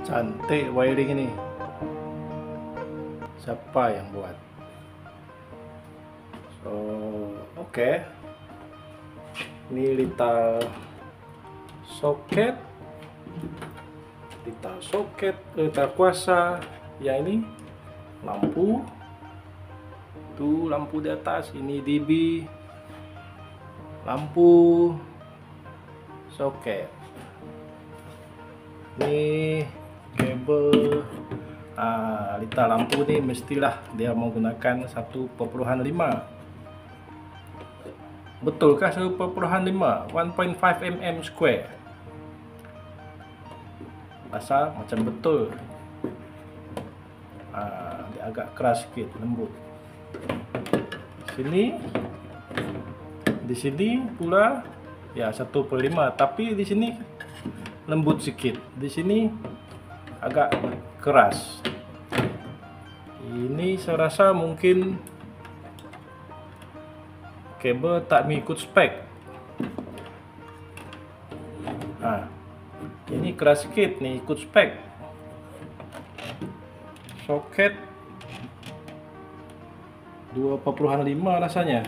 Cantik wiring ini. Siapa yang buat? So, oke. Ini little soket, little kuasa. Yang ini lampu. Tuh lampu di atas. Ini DB. Lampu. Soket. Ini kabel. Lita lampu ni mestilah dia menggunakan 1,5. Betulkah 1,5? 1.5 mm square. Rasa macam betul. Dia agak keras sikit, lembut. Di sini pula ya 1,5, tapi di sini lembut sikit. Di sini agak keras. Ini saya rasa mungkin kabel tak mengikut spek. Ini keras sikit nih, ikut spek. Soket 2,5 rasanya.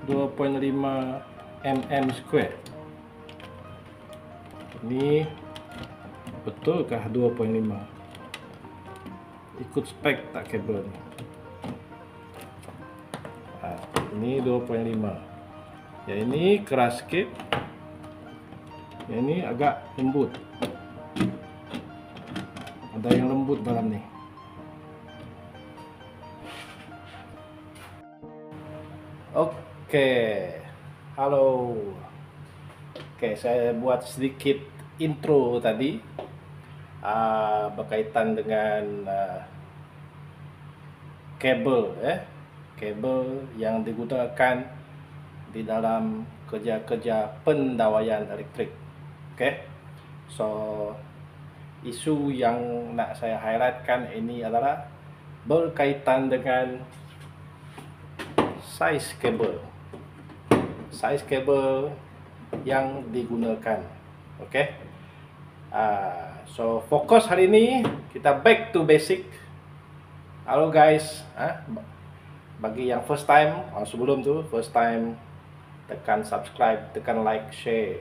2,5 mm square. Ini betulkah 2,5? Ikut spek tak kabel ni? Ini 2,5. Ya ini keras sikit. Ya ini agak lembut. Ada yang lembut dalam ni. Oke. Halo. Oke, saya buat sedikit intro tadi berkaitan dengan kabel kabel yang digunakan di dalam kerja-kerja pendawaian elektrik. So isu yang nak saya highlightkan ini adalah berkaitan dengan size kabel yang digunakan. So fokus hari ini kita back to basic. Halo guys, bagi yang first time, sebelum tu first time, tekan subscribe, tekan like, share.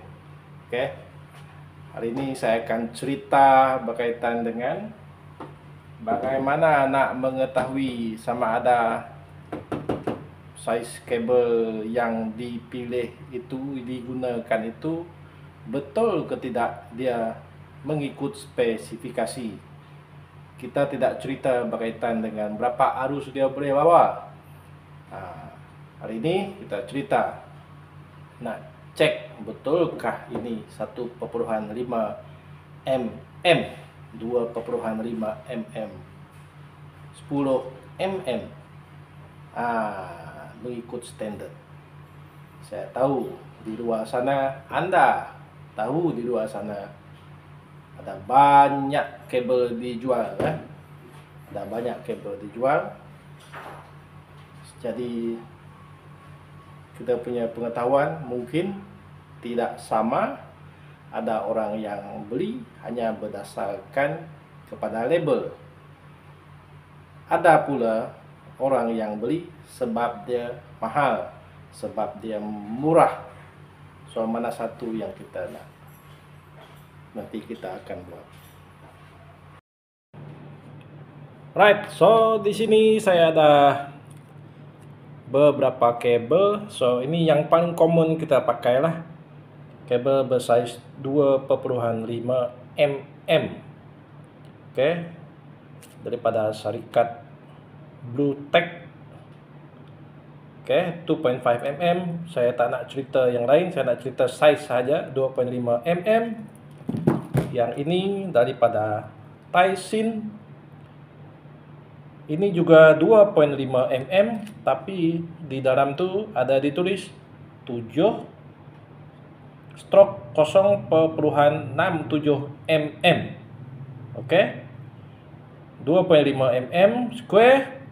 Hari ini saya akan cerita berkaitan dengan bagaimana nak mengetahui sama ada size kabel yang dipilih itu, digunakan itu betul ke tidak dia mengikut spesifikasi. Kita tidak cerita berkaitan dengan berapa arus dia boleh bawa. Hari ini kita cerita nak cek betulkah ini 1,5 mm, 2,5 mm, 10 mm mengikut standard. Saya tahu di luar sana, Anda tahu di luar sana ada banyak kabel dijual, ada banyak kabel dijual. Jadi kita punya pengetahuan mungkin tidak sama. Ada orang yang beli hanya berdasarkan kepada label. Ada pula orang yang beli sebab dia mahal, sebab dia murah. So mana satu yang kita nak? Nanti kita akan buat. Right, so di sini saya ada beberapa kabel. So ini yang paling common kita pakai lah, kabel bersize 2,5 mm. Daripada syarikat Bluetech. 2.5 mm. Saya tak nak cerita yang lain, saya nak cerita size saja, 2.5 mm. Yang ini daripada Taisin. Ini juga 2.5 mm, tapi di dalam tu ada ditulis 7/0.67 mm. 2.5 mm square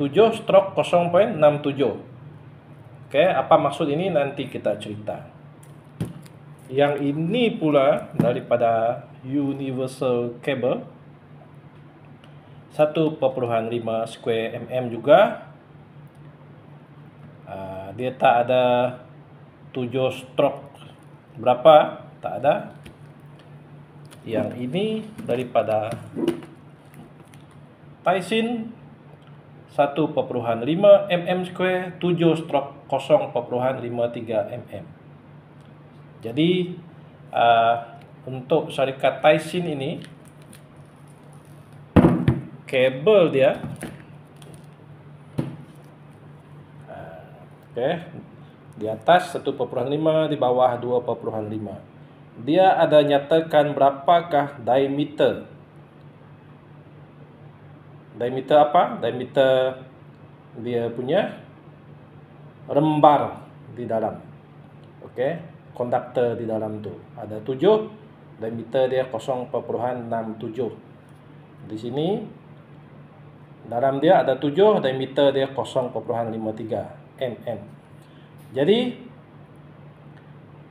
7/0.67. Apa maksud ini nanti kita cerita. Yang ini pula daripada universal cable 1,5 square mm juga. Dia tak ada 7 stroke berapa, tak ada. Yang ini daripada Tyson 1,5 mm square 7 stroke 0,53 mm. Jadi untuk syarikat Tyson ini, kabel dia di atas 1,5, di bawah 2,5. Dia ada nyatakan berapakah diameter. Diameter apa? Diameter dia punya rembar di dalam. Konduktor di dalam tu ada 7, diameter dia 0,67. Di sini dalam dia ada 7, diameter dia 0,53 mm. Jadi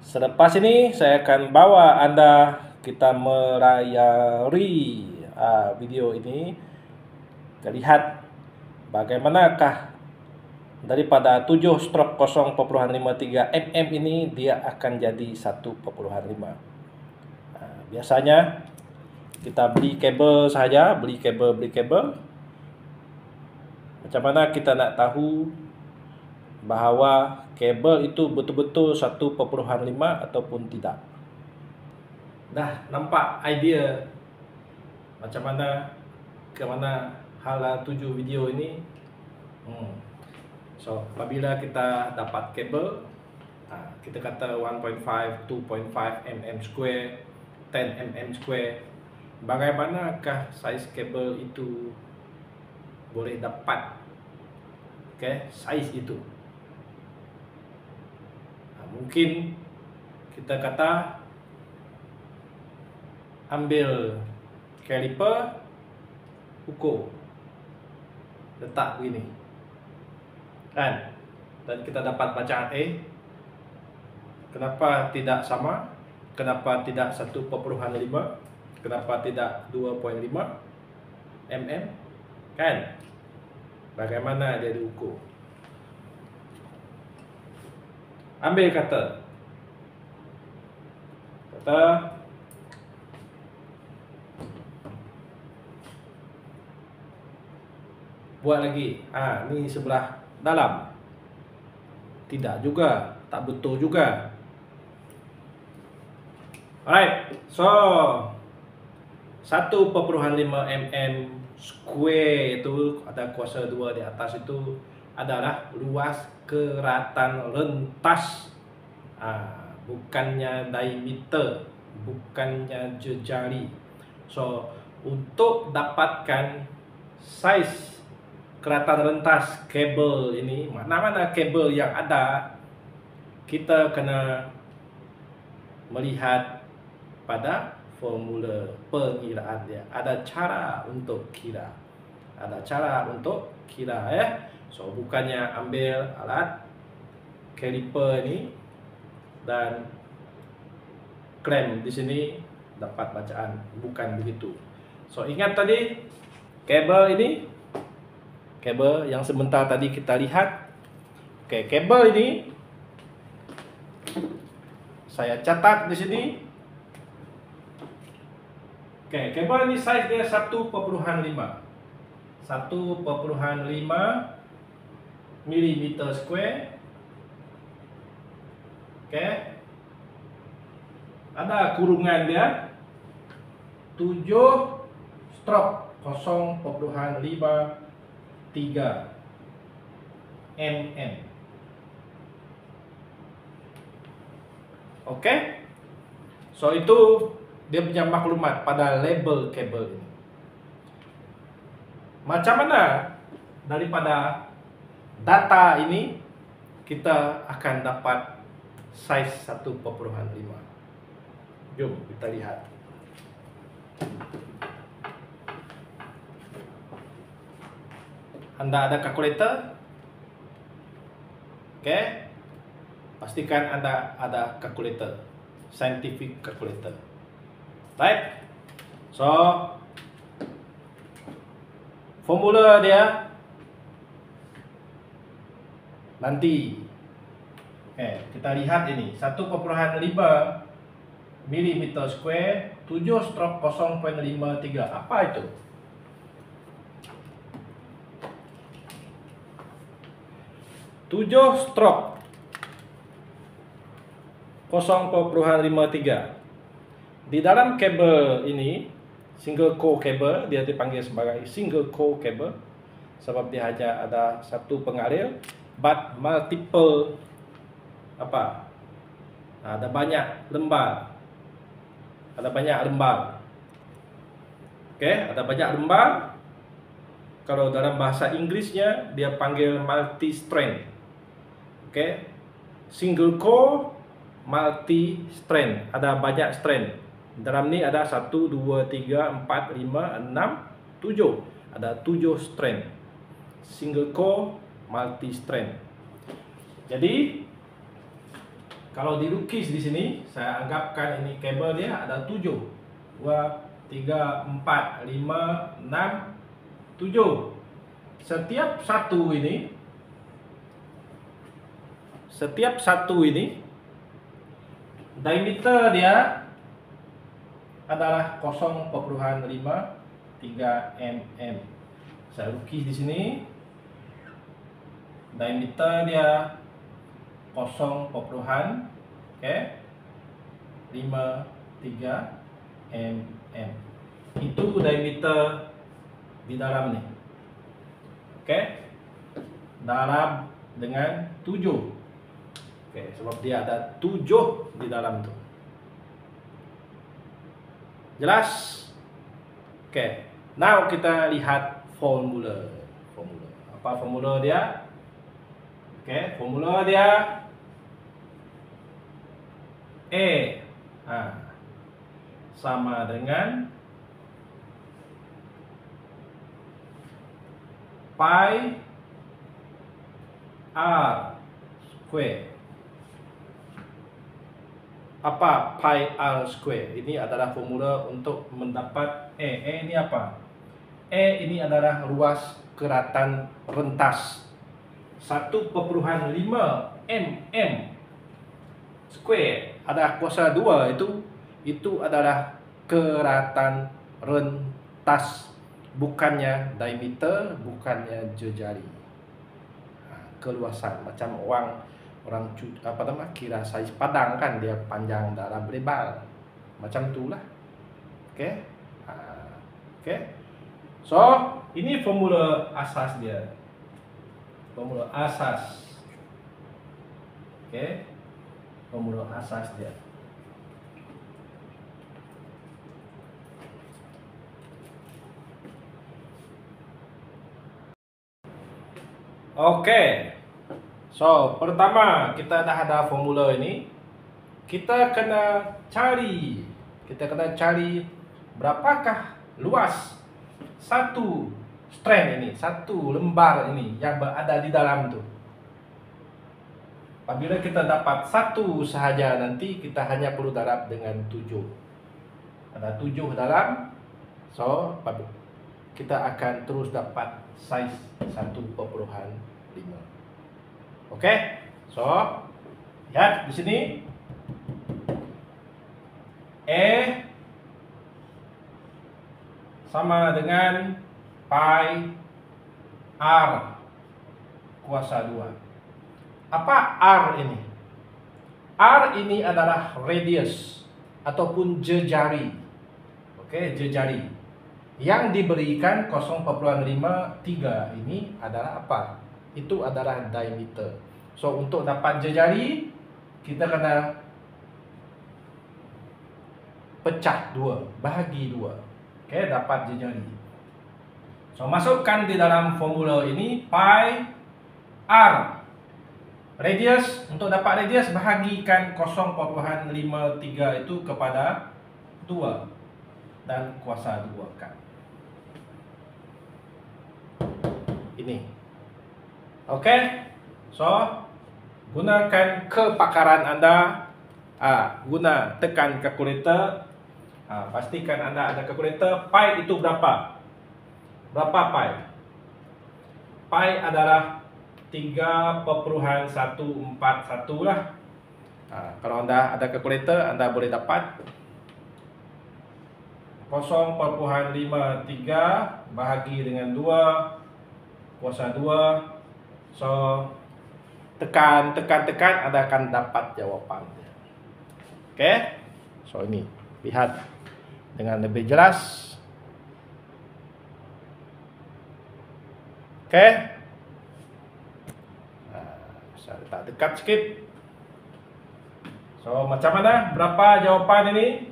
selepas ini saya akan bawa Anda kita merayari video ini, kita lihat bagaimanakah daripada 7 stroke 0,53 mm ini dia akan jadi 1,5. Biasanya kita beli kabel saja, beli kabel. Macam mana kita nak tahu bahawa kabel itu betul-betul 1,5 ataupun tidak? Dah nampak idea macam mana ke mana hal 7 video ini. So apabila kita dapat kabel, kita kata 1.5, 2.5 mm square, 10 mm square, bagaimanakah saiz kabel itu boleh dapat saiz itu? Mungkin kita kata ambil kaliper, ukur, letak begini kan, dan kita dapat bacaan A. Kenapa tidak sama? Kenapa tidak 1,5? Kenapa tidak 2.5 mm? Kan? Bagaimana dia diukur? Ambil kata buat lagi. Ni sebelah dalam. Tidak juga, tak betul juga. Alright, so 1,5 mm square itu ada kuasa 2 di atas itu adalah luas keratan rentas, bukannya diameter, bukannya jejari. So untuk dapatkan saiz keratan rentas kabel ini, mana-mana kabel yang ada, kita kena melihat pada formula pengiraan dia. Ada cara untuk kira. So bukannya ambil alat kaliper ini dan klem di sini dapat bacaan, bukan begitu. So ingat tadi kabel ini, kabel yang sebentar tadi kita lihat. Kabel ini saya catat di sini. Kabel ini saiz dia 1,5 mm square. Ada kurungan dia 7 stroke 0,53 mm. So itu dia punya maklumat pada label kabel ini. Macam mana daripada data ini kita akan dapat saiz 1,5? Jom kita lihat. Anda ada kalkulator? Pastikan Anda ada kalkulator, scientific calculator. Right? So formula dia nanti kita lihat ini 1,5 mm square 7/0.53. Apa itu? Tujuh stroke 0,53. Di dalam kabel ini single core cable, dia dipanggil sebagai single core cable sebab dia hanya ada satu pengalir, but multiple ada banyak lembar. Ada banyak lembar. Ada banyak lembar. Kalau dalam bahasa Inggrisnya dia panggil multi strand. Single core multi strand, ada banyak strand. Dalam ni ada 1 2 3 4 5 6 7. Ada 7 strand. Single core multi strand. Jadi kalau dilukis di sini, saya anggapkan ini kabel dia ada 7. 2 3 4 5 6 7. Setiap satu ini diameter dia adalah 0,53 mm. Saya lukis di sini. Diameter dia 0,53 mm. Itu diameter di dalam ni. Dalam dengan 7. Sebab dia ada 7 di dalam tu. Jelas? Now kita lihat formula. Apa formula dia? Formula dia sama dengan pi r square. Apa pi r square? Ini adalah formula untuk mendapat E ini apa? E ini adalah ruas keratan rentas 1,5 mm square. Ada kuasa 2 itu adalah keratan rentas, bukannya diameter, bukannya jejari. Keluasan macam orang kira saiz padang kan, dia panjang darah lebar macam itulah. So ini formula asas dia. Formula asas. Formula asas dia. So pertama kita dah ada formula ini. Kita kena cari berapakah luas satu strand ini, satu lembar ini yang berada di dalam tu. Apabila kita dapat satu sahaja, nanti kita hanya perlu darab dengan 7. Ada 7 dalam. So kita akan terus dapat saiz 1,5. So lihat di sini. E sama dengan pi r kuasa 2. Apa R ini? R ini adalah radius ataupun jejari. Jejari. Yang diberikan 0,53 ini adalah apa? Itu adalah diameter. So untuk dapat jejari, kita kena pecah 2, bahagi 2. Dapat jejari. So masukkan di dalam formula ini pi r. Radius, untuk dapat radius bahagikan 0,53 itu kepada 2 dan kuasa 2 kan. Ini. So gunakan kepakaran anda. Guna tekan kalkulator. Pastikan Anda ada kalkulator. Pi itu berapa? Berapa pi? Pi adalah 3,141 lah. Kalau Anda ada kalkulator, Anda boleh dapat 0,53 bahagi dengan 2 kuasa 2. So tekan, Anda akan dapat jawapannya. Oke? So ini, lihat dengan lebih jelas. Oke? Saya letak dekat sikit. So macam mana? Berapa jawapan ini?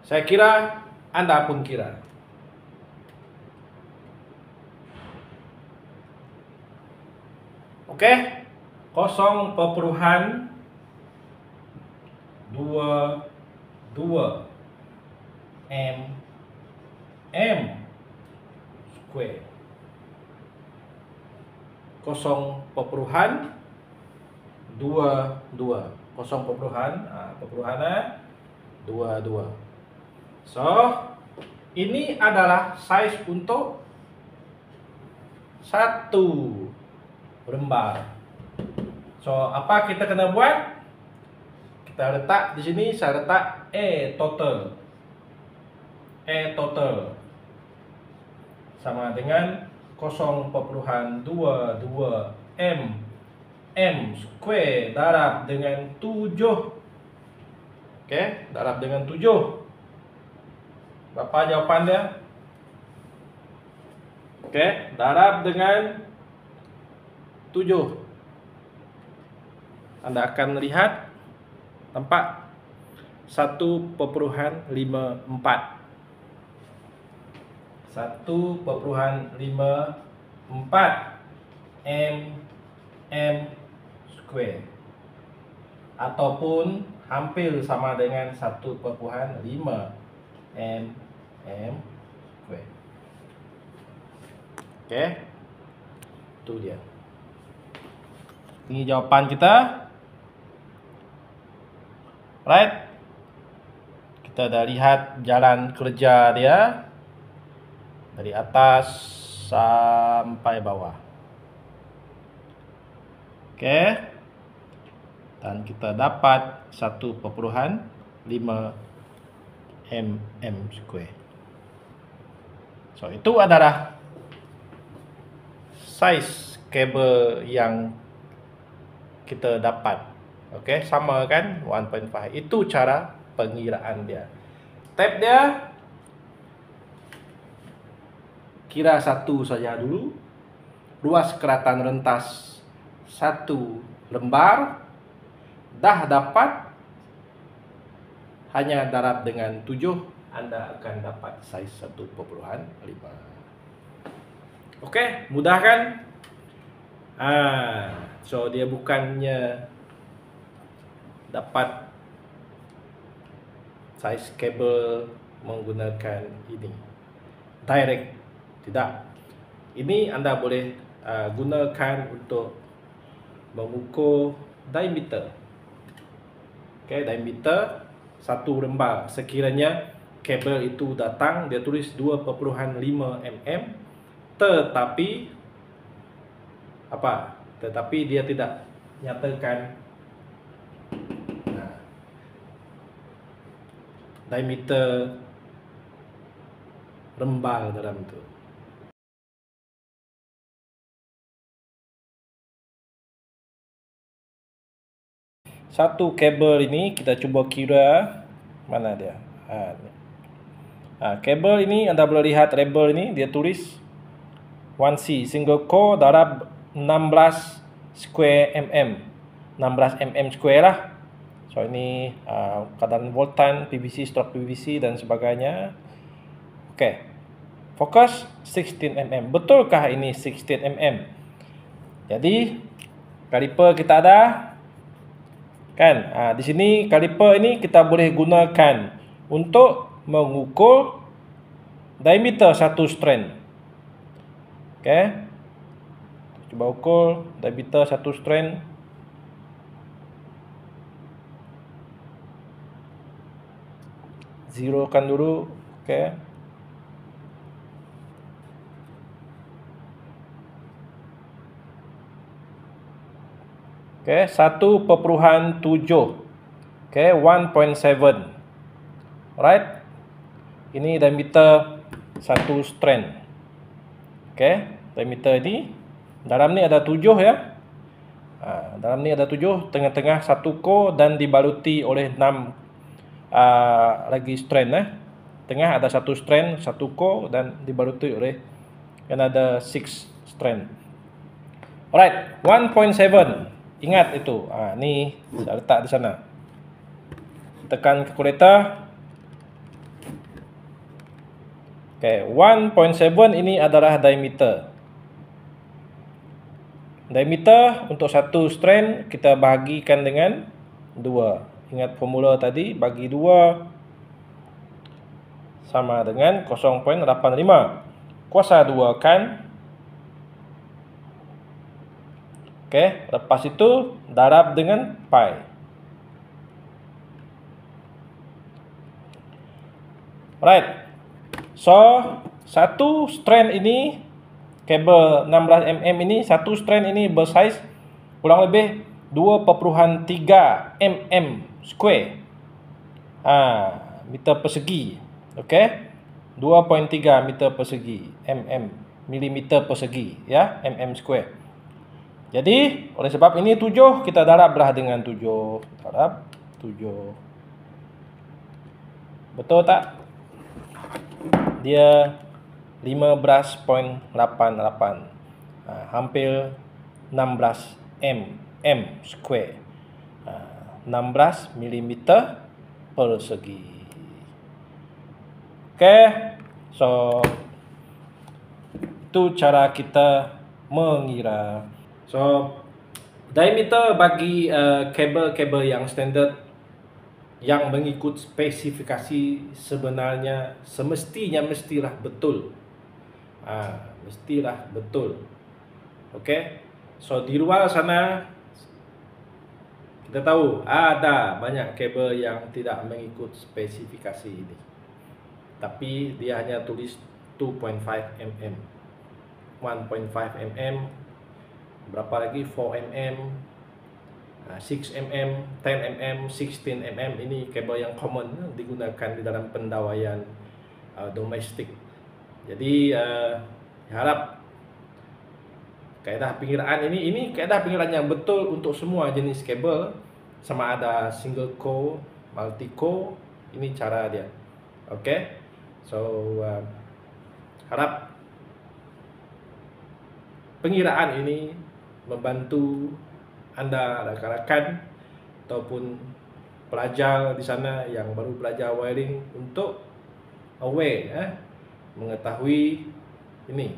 Saya kira Anda pun kira. Oke? 0,22 mm square. 0,22. So, ini adalah size untuk 1 lembar. So, apa kita kena buat? Kita letak di sini, saya letak A total. A total sama dengan 0,22 m square darab dengan 7. Oke, darab dengan 7. Berapa jawapan dia? Oke, darab dengan 7. Anda akan melihat, nampak 1,54. 1,54 mm square, ataupun hampir sama dengan 1,5 mm square. Oke, itu dia. Ini jawapan kita. Right? Kita dah lihat jalan kerja dia dari atas sampai bawah. Oke. Dan kita dapat 1,5 mm square. So, itu adalah size kabel yang kita dapat. Oke, sama kan 1.5. Itu cara pengiraan dia. Tab dia kira 1 saja dulu. Ruas keratan rentas 1 lembar. Dah dapat, hanya darab dengan 7, Anda akan dapat size 1,5. Oke, mudah kan? So dia bukannya dapat size kabel menggunakan ini direct, tidak. Ini Anda boleh gunakan untuk mengukur diameter. Oke, diameter 1 lembar. Sekiranya kabel itu datang, dia tulis 2,5 mm, tetapi apa? Tetapi dia tidak nyatakan diameter lembar dalam itu. Satu kabel ini kita cuba kira mana dia. Kabel ini Anda boleh lihat label ini, dia tulis 1C single core darab 16 square mm. 16 mm square lah. So ini kadar voltan, PVC, stroke PVC dan sebagainya. Oke. Fokus 16 mm. Betulkah ini 16 mm? Jadi kaliper kita ada kan? Di sini kaliper ini kita boleh gunakan untuk mengukur diameter satu strand. Oke. Coba ukur diameter satu strand. zerokan dulu. Oke. Oke, 1,7. Oke, 1.7. Alright. Ini diameter satu strand. Oke, diameter ini dalam ni ada 7 ya. Dalam ni ada 7, tengah-tengah 1 core dan dibaluti oleh 6 lagi strand Tengah ada 1 strand, 1 core dan dibaluti oleh another 6 strand. Alright, 1.7. Ingat itu. Ni saya letak di sana. Tekan kalkulator. Okay, 1.7 ini adalah diameter. Diameter untuk satu strand kita bahagikan dengan 2. Ingat formula tadi, bagi 2 sama dengan 0.85. Kuasa 2 kan. Oke, lepas itu darab dengan pi. Alright. So, satu strand ini, kabel 16 mm ini, satu strand ini bersaiz kurang lebih 2,3 mm square. Meter persegi. Okey. 2.3 meter persegi, milimeter persegi ya, mm square. Jadi, oleh sebab ini 7, kita darablah dengan 7. Darab 7. Betul tak? Dia 15.88. Hampir 16 mm square. 16 milimeter persegi. Okey. So, itu cara kita mengira. So, diameter bagi kabel-kabel yang standard yang mengikut spesifikasi sebenarnya mestilah betul. Mestilah betul. Okey. So, di luar sana kita tahu ada banyak kabel yang tidak mengikut spesifikasi ini. Tapi dia hanya tulis 2.5 mm, 1.5 mm, berapa lagi 4 mm, 6 mm, 10 mm, 16 mm. Ini kabel yang common digunakan di dalam pendawaian domestik. Jadi harap kaedah pengiraan ini kaedah pengiraan yang betul untuk semua jenis kabel, sama ada single core, multi core. Ini cara dia. Okey. So harap pengiraan ini membantu anda rakan-rakan ataupun pelajar di sana yang baru belajar wiring untuk aware, mengetahui ini.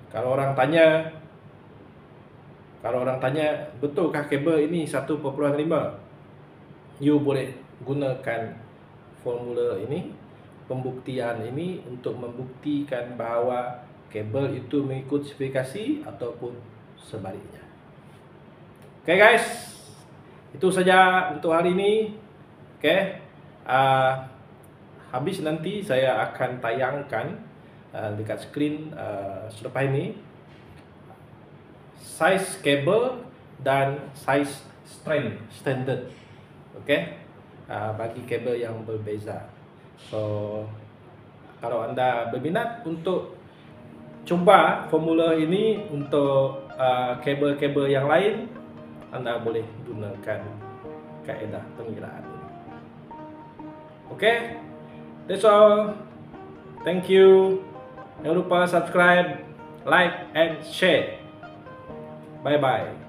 Kalau orang tanya, betulkah kabel ini 1.5? You boleh gunakan formula ini, pembuktian ini untuk membuktikan bahawa kabel itu mengikut spesifikasi ataupun sebaliknya. Oke guys, itu saja untuk hari ini. Oke, habis nanti saya akan tayangkan dekat skrin selepas ini size kabel dan size strand standard. Oke, bagi kabel yang berbeza. So, kalau anda berminat untuk cuba formula ini untuk kabel-kabel yang lain, anda boleh gunakan kaedah pengiraan ini. Okay, that's all. Thank you. Jangan lupa subscribe, like and share. Bye bye.